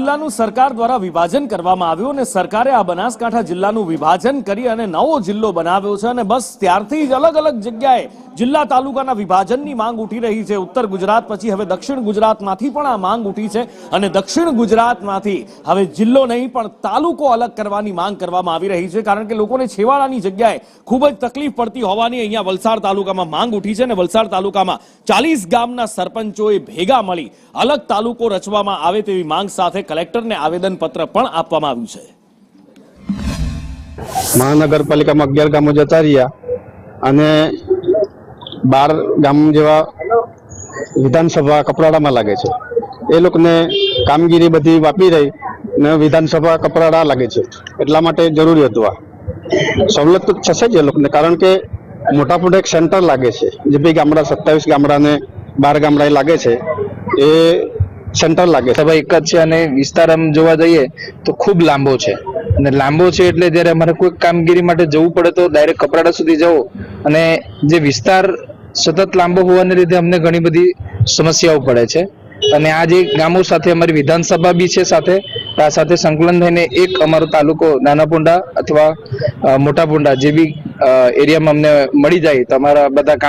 જિલ્લાનું સરકાર દ્વારા વિભાજન કરવામાં આવ્યું અને સરકારે આ બનાસકાંઠા જિલ્લાનું વિભાજન કરી અને નવો જિલ્લો બનાવ્યો છે અને બસ ત્યારથી જ અલગ અલગ જગ્યાએ જિલ્લા તાલુકાના વિભાજનની માંગ ઉઠી રહી છે। ઉત્તર ગુજરાત પછી હવે દક્ષિણ ગુજરાતમાંથી પણ આ માંગ ઉઠી છે અને દક્ષિણ ગુજરાતમાંથી હવે જિલ્લો નહીં પણ તાલુકો અલગ કરવાની માંગ કરવામાં આવી રહી છે, કારણ કે લોકોને છેવાડાની જગ્યાએ ખૂબ જ તકલીફ પડતી હોવાની અહીંયા વલસાડ તાલુકામાં માંગ ઉઠી છે અને વલસાડ તાલુકામાં 40 ગામના સરપંચોએ ભેગા મળી અલગ તાલુકો રચવામાં આવે તેવી માંગ સાથે કલેક્ટરને આવેદનપત્ર પણ આપવામાં આવ્યું છે। મહાનગરપાલિકામાં 11 ગામો જતા રહ્યા અને 12 ગામ જેવા વિધાનસભા કપરાડામાં લાગે છે। એ લોકોને કામગીરી બધી વાપી રહી ને વિધાનસભા કપરાડા લાગે છે, એટલા માટે જરૂરી હતું। આ સવલત તો થશે જ એ લોકોને, કારણ કે મોટા મોટા એક સેન્ટર લાગે છે, જે બી ગામડા 27 ગામડાને 12 ગામડા લાગે છે, એ સેન્ટર લાગે છે। સભા એક જ છે અને વિસ્તાર આમ જોવા જઈએ તો ખૂબ લાંબો છે અને લાંબો છે એટલે જ્યારે અમારે કોઈ કામગીરી માટે જવું પડે તો ડાયરેક્ટ કપરાડા સુધી જવું, અને જે વિસ્તાર સતત લાંબો હોવાને લીધે અમને ઘણી બધી સમસ્યાઓ પડે છે। અને આ જે ગામો સાથે અમારી વિધાનસભા બી છે સાથે, આ સાથે સંકલન થઈને એક અમારો તાલુકો નાના પુંડા અથવા મોટા પુંડા જે બી એરિયામાં અમને મળી જાય તો અમારા બધા